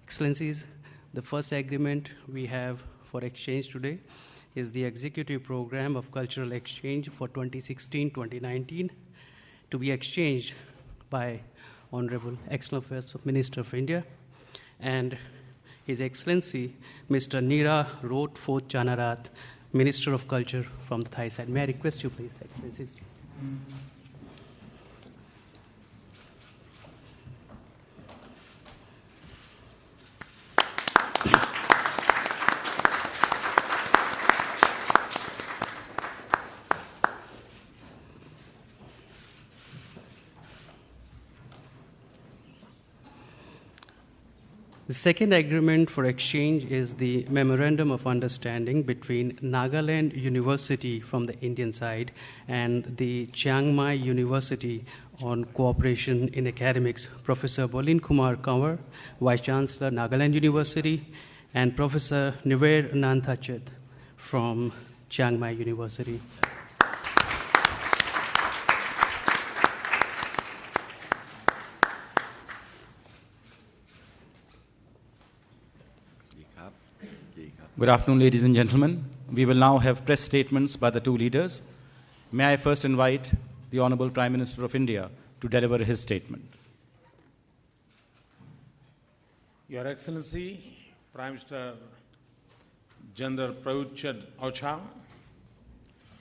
Excellencies, the first agreement we have for exchange today is the Executive Program of Cultural Exchange for 2016-2019 to be exchanged by Honorable External Affairs Minister of India and His Excellency Mr. Nira Rotfort Chanarat, Minister of Culture from the Thai side. May I request you please, Excellencies. The second agreement for exchange is the Memorandum of Understanding between Nagaland University from the Indian side and the Chiang Mai University on cooperation in academics. Professor Bolin Kumar Kanwar, Vice Chancellor, Nagaland University, and Professor Niver Nanthachit from Chiang Mai University. Good afternoon, ladies and gentlemen. We will now have press statements by the two leaders. May I first invite the Honorable Prime Minister of India to deliver his statement. Your Excellency, Prime Minister General Prayut,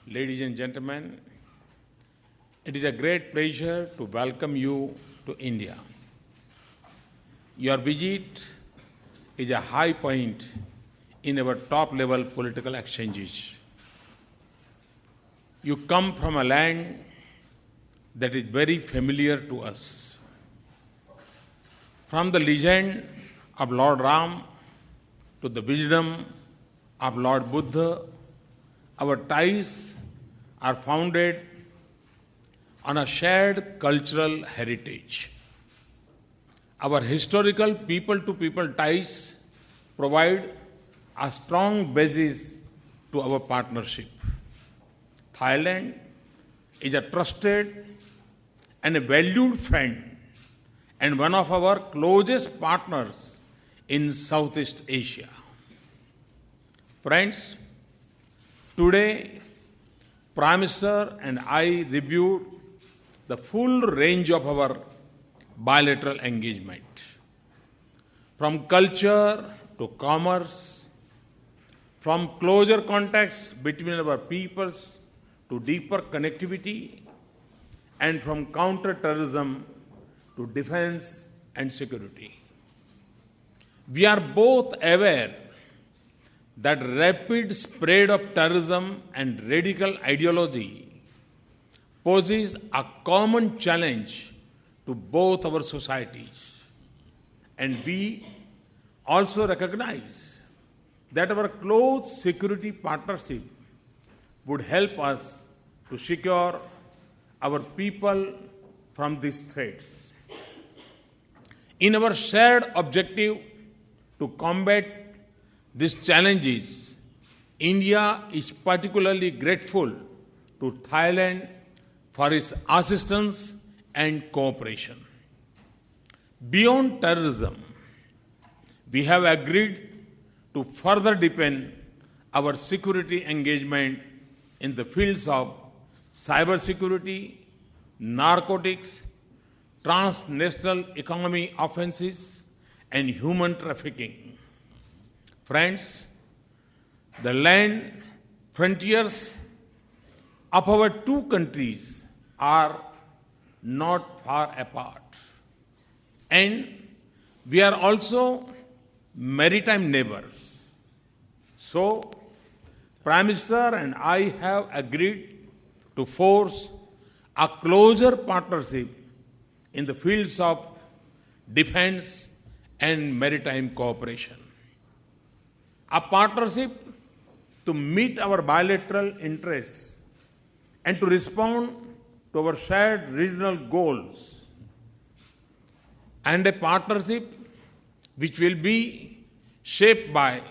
ladies and gentlemen, it is a great pleasure to welcome you to India. Your visit is a high point in our top-level political exchanges. You come from a land that is very familiar to us. From the legend of Lord Ram to the wisdom of Lord Buddha, our ties are founded on a shared cultural heritage. Our historical people-to-people ties provide a strong basis to our partnership. Thailand is a trusted and a valued friend and one of our closest partners in Southeast Asia. Friends, today, Prime Minister and I reviewed the full range of our bilateral engagement, from culture to commerce, from closer contacts between our peoples to deeper connectivity, and from counter-terrorism to defense and security. We are both aware that rapid spread of terrorism and radical ideology poses a common challenge to both our societies. And we also recognize that our close security partnership would help us to secure our people from these threats. In our shared objective to combat these challenges, India is particularly grateful to Thailand for its assistance and cooperation. Beyond terrorism, we have agreed to further deepen our security engagement in the fields of cybersecurity, narcotics, transnational economy offenses, and human trafficking. Friends, the land frontiers of our two countries are not far apart. And we are also maritime neighbors. So, Prime Minister and I have agreed to force a closer partnership in the fields of defense and maritime cooperation. A partnership to meet our bilateral interests and to respond to our shared regional goals. And a partnership which will be shaped by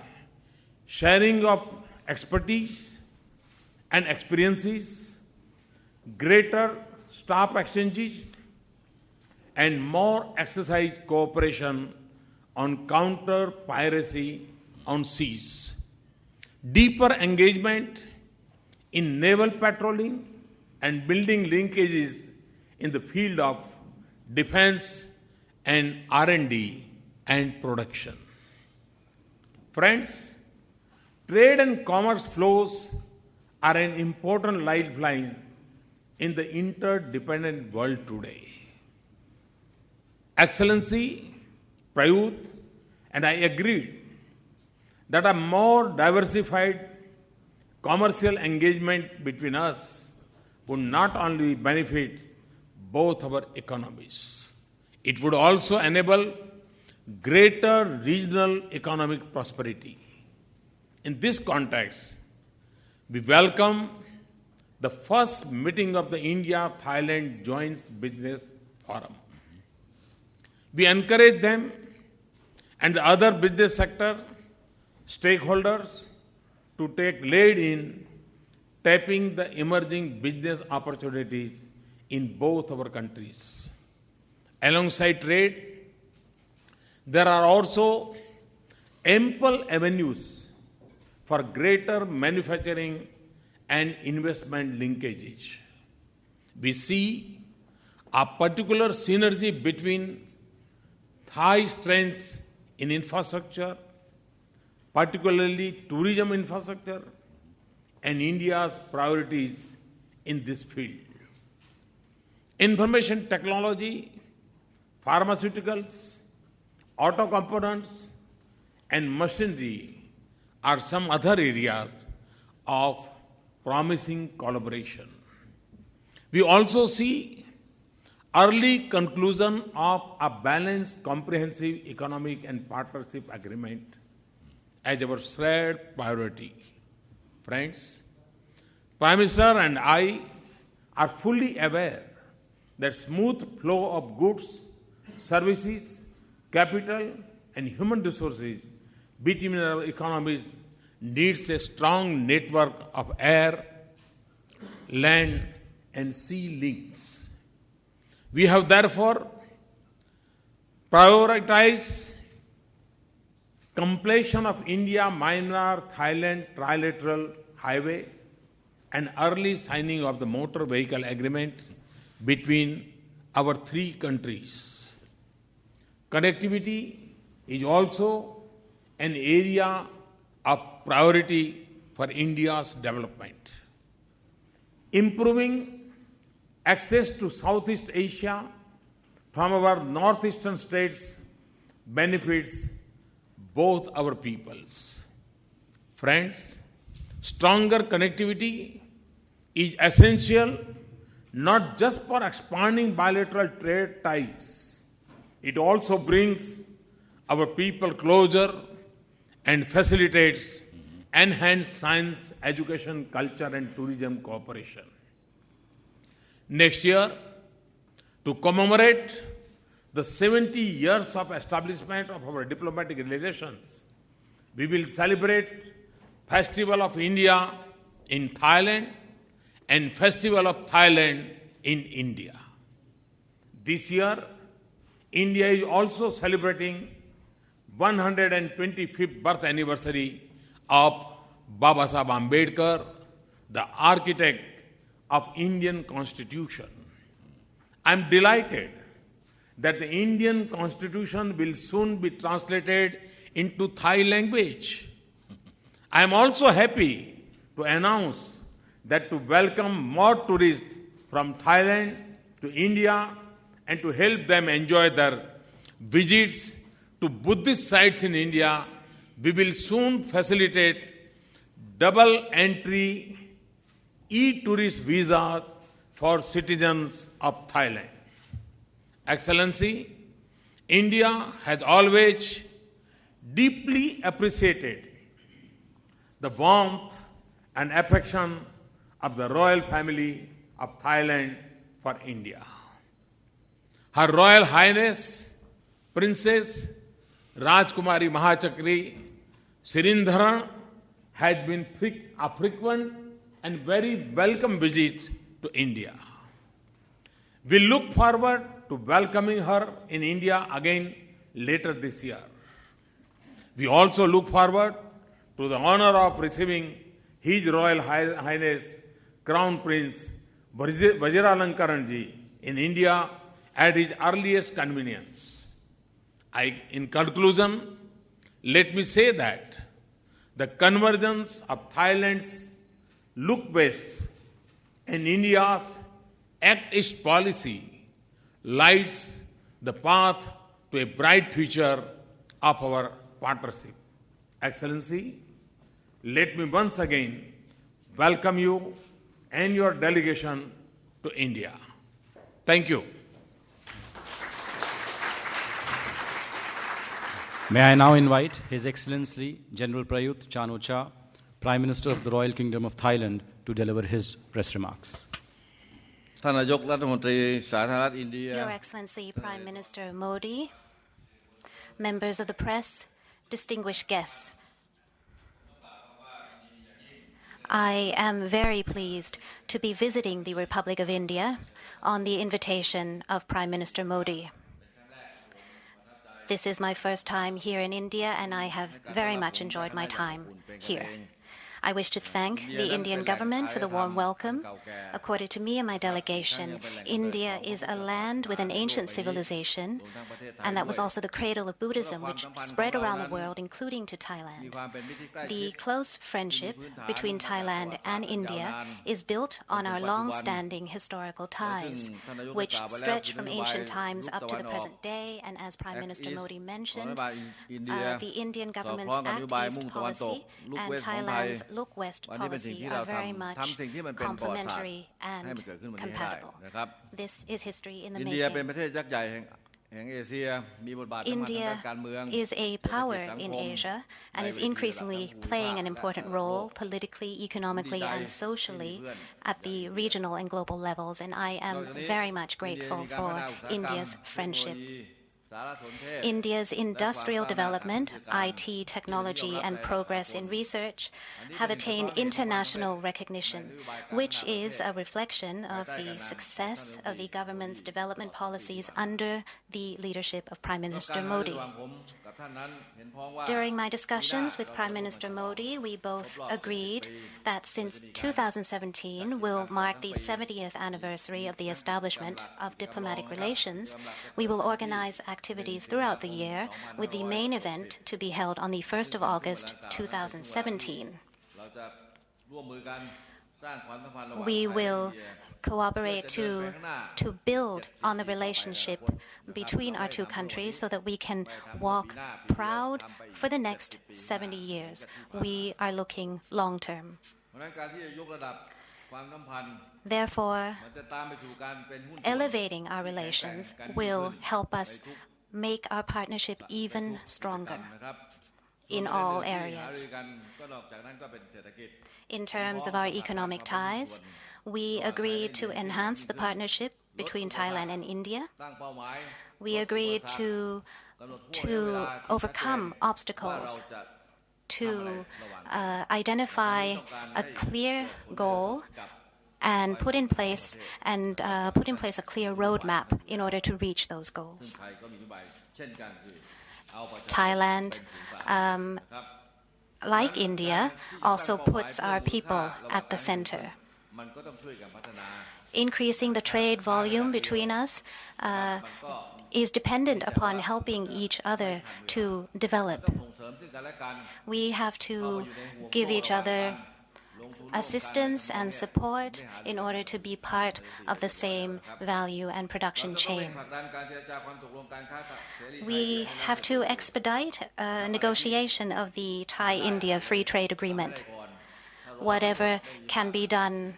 sharing of expertise and experiences, greater staff exchanges, and more exercise cooperation on counter-piracy on seas, deeper engagement in naval patrolling and building linkages in the field of defense and R&D and production. Friends, trade and commerce flows are an important lifeline in the interdependent world today. Excellency, Prayut, and I agreed that a more diversified commercial engagement between us would not only benefit both our economies, it would also enable greater regional economic prosperity. In this context, we welcome the first meeting of the India-Thailand Joint Business Forum. We encourage them and the other business sector stakeholders to take lead in tapping the emerging business opportunities in both our countries. Alongside trade, there are also ample avenues for greater manufacturing and investment linkages. We see a particular synergy between Thai strengths in infrastructure, particularly tourism infrastructure, and India's priorities in this field. Information technology, pharmaceuticals, auto components, and machinery are some other areas of promising collaboration. We also see early conclusion of a balanced, comprehensive economic and partnership agreement as our shared priority. Friends, Prime Minister and I are fully aware that smooth flow of goods, services, capital, and human resources between our economies needs a strong network of air, land, and sea links. We have therefore prioritized completion of India-Myanmar-Thailand trilateral highway and early signing of the motor vehicle agreement between our three countries. Connectivity is also an area of priority for India's development. Improving access to Southeast Asia from our northeastern states benefits both our peoples. Friends, stronger connectivity is essential not just for expanding bilateral trade ties. It also brings our people closer and facilitates enhanced science, education, culture, and tourism cooperation. Next year, to commemorate the 70 years of establishment of our diplomatic relations, we will celebrate Festival of India in Thailand and Festival of Thailand in India. This year, India is also celebrating 125th birth anniversary of Baba Saheb Ambedkar, the architect of Indian Constitution. I am delighted that the Indian Constitution will soon be translated into Thai language. I am also happy to announce that to welcome more tourists from Thailand to India and to help them enjoy their visits to Buddhist sites in India, we will soon facilitate double entry e-tourist visas for citizens of Thailand. Excellency, India has always deeply appreciated the warmth and affection of the royal family of Thailand for India. Her Royal Highness Princess Rajkumari Mahachakri Sirindharan has been a frequent and very welcome visit to India. We look forward to welcoming her in India again later this year. We also look forward to the honor of receiving His Royal Highness Crown Prince Vajiralankaranji in India at his earliest convenience. In conclusion, let me say that the convergence of Thailand's Look West and India's Act East policy lights the path to a bright future of our partnership. Excellency, let me once again welcome you and your delegation to India. Thank you. May I now invite His Excellency General Prayut Chan-o-cha, Prime Minister of the Royal Kingdom of Thailand, to deliver his press remarks. Your Excellency Prime Minister Modi, members of the press, distinguished guests. I am very pleased to be visiting the Republic of India on the invitation of Prime Minister Modi. This is my first time here in India, and I have very much enjoyed my time here. I wish to thank the Indian government for the warm welcome. According to me and my delegation, India is a land with an ancient civilization, and that was also the cradle of Buddhism, which spread around the world, including to Thailand. The close friendship between Thailand and India is built on our long-standing historical ties, which stretch from ancient times up to the present day, and as Prime Minister Modi mentioned, the Indian government's Act East policy and Thailand's Look West policy are very much complementary and compatible. This is history in the making. India is a power in Asia and is increasingly playing an important role politically, economically, and socially at the regional and global levels, and I am very much grateful for India's friendship. India's industrial development, IT technology, and progress in research have attained international recognition, which is a reflection of the success of the government's development policies under the leadership of Prime Minister Modi. During my discussions with Prime Minister Modi, we both agreed that since 2017 will mark the 70th anniversary of the establishment of diplomatic relations, we will organize activities throughout the year, with the main event to be held on the 1st of August 2017. We will cooperate to build on the relationship between our two countries so that we can walk proud for the next 70 years. We are looking long-term. Therefore, elevating our relations will help us make our partnership even stronger in all areas. In terms of our economic ties, we agreed to enhance the partnership between Thailand and India. We agreed to overcome obstacles, to identify a clear goal and put in place a clear roadmap in order to reach those goals. Thailand, like India, also puts our people at the center. Increasing the trade volume between us is dependent upon helping each other to develop. We have to give each other assistance and support in order to be part of the same value and production chain. We have to expedite negotiation of the Thai-India Free Trade Agreement. Whatever can be done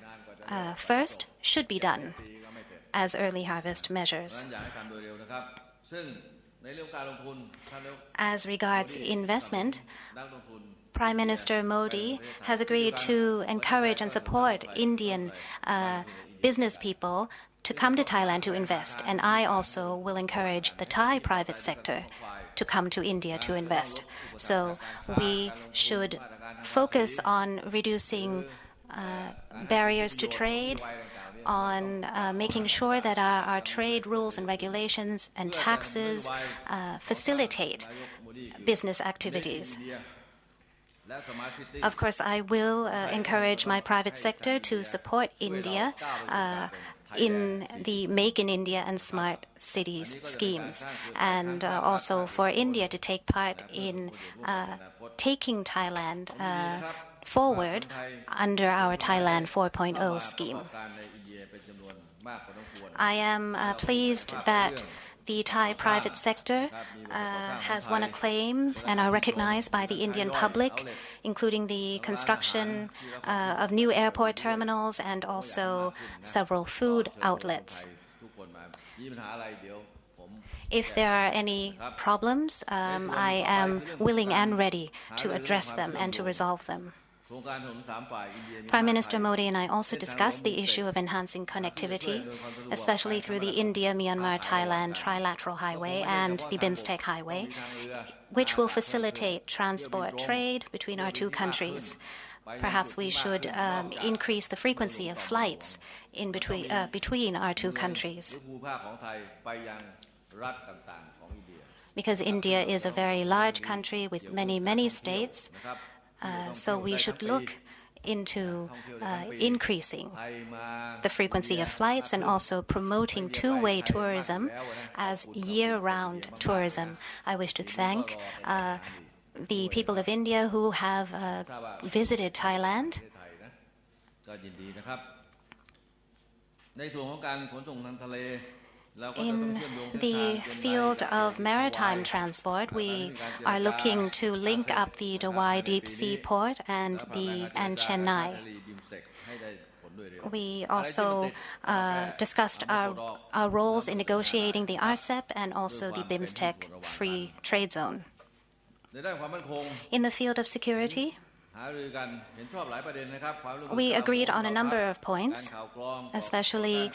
first should be done as early harvest measures. As regards investment, Prime Minister Modi has agreed to encourage and support Indian business people to come to Thailand to invest, and I also will encourage the Thai private sector to come to India to invest. So we should focus on reducing barriers to trade. on making sure that our trade rules and regulations and taxes facilitate business activities. Of course, I will encourage my private sector to support India in the Make in India and Smart Cities schemes, and also for India to take part in taking Thailand forward under our Thailand 4.0 scheme. I am pleased that the Thai private sector has won acclaim and are recognized by the Indian public, including the construction of new airport terminals and also several food outlets. If there are any problems, I am willing and ready to address them and to resolve them. Prime Minister Modi and I also discussed the issue of enhancing connectivity, especially through the India-Myanmar-Thailand Trilateral Highway and the BIMSTEC Highway, which will facilitate transport trade between our two countries. Perhaps we should increase the frequency of flights in between our two countries, because India is a very large country with many, many states. So we should look into increasing the frequency of flights and also promoting two-way tourism as year-round tourism. I wish to thank the people of India who have visited Thailand. In the field of maritime transport, we are looking to link up the Dawai Deep Sea Port and Chennai. We also discussed our roles in negotiating the RCEP and also the BIMSTEC Free Trade Zone. In the field of security, we agreed on a number of points, especially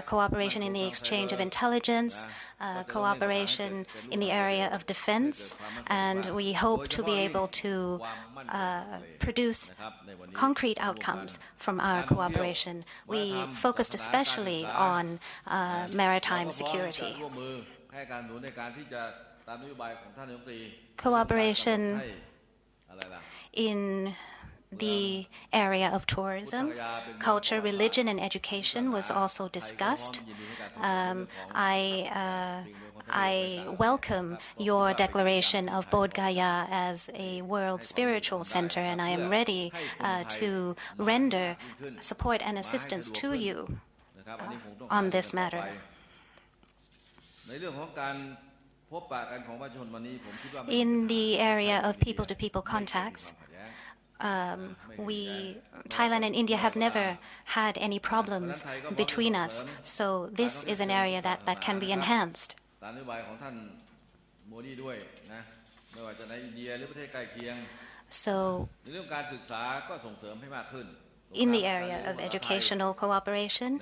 cooperation in the exchange of intelligence, cooperation in the area of defense, and we hope to be able to produce concrete outcomes from our cooperation. We focused especially on maritime security. Cooperation in the area of tourism, culture, religion, and education was also discussed. I welcome your declaration of Bodh Gaya as a world spiritual center, and I am ready to render support and assistance to you on this matter. In the area of people-to-people contacts, Thailand and India have never had any problems between us, so this is an area that can be enhanced. So, in the area of educational cooperation,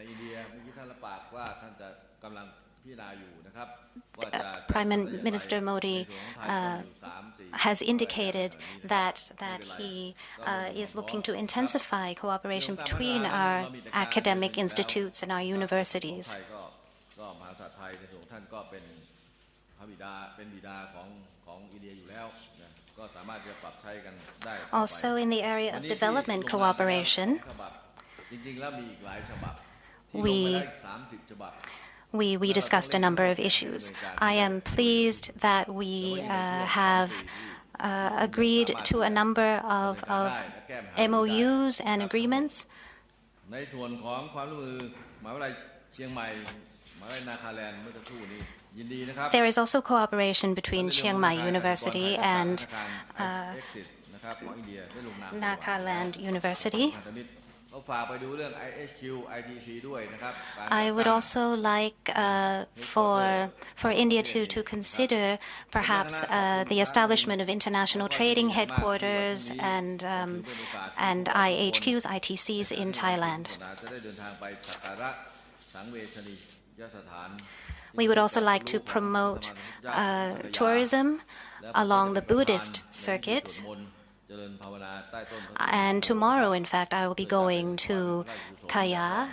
Prime Minister Modi has indicated that he is looking to intensify cooperation between our academic institutes and our universities. Also, in the area of development cooperation, we discussed a number of issues. I am pleased that we have agreed to a number of MOUs and agreements. There is also cooperation between Chiang Mai University and Nagaland University. I would also like for India to consider perhaps the establishment of international trading headquarters and IHQs, ITCs in Thailand. We would also like to promote tourism along the Buddhist circuit And tomorrow, in fact, I will be going to Kaya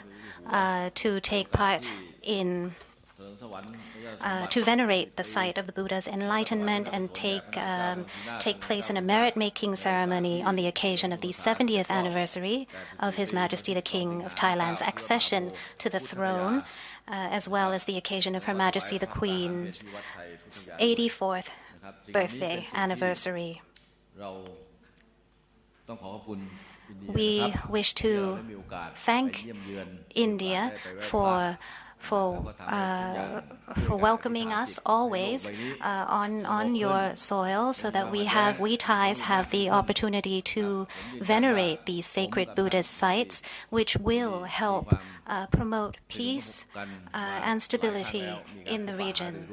to take part in to venerate the site of the Buddha's enlightenment and take place in a merit-making ceremony on the occasion of the 70th anniversary of His Majesty the King of Thailand's accession to the throne, as well as the occasion of Her Majesty the Queen's 84th birthday anniversary. We wish to thank India for welcoming us always on your soil, so that we Thais have the opportunity to venerate these sacred Buddhist sites, which will help promote peace and stability in the region.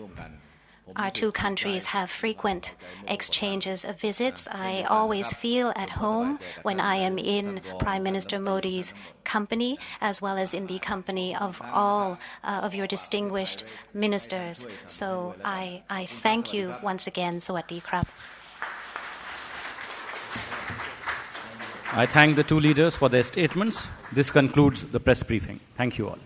Our two countries have frequent exchanges of visits. I always feel at home when I am in Prime Minister Modi's company, as well as in the company of all of your distinguished ministers. So I thank you once again. Sawadee krap. I thank the two leaders for their statements. This concludes the press briefing. Thank you all.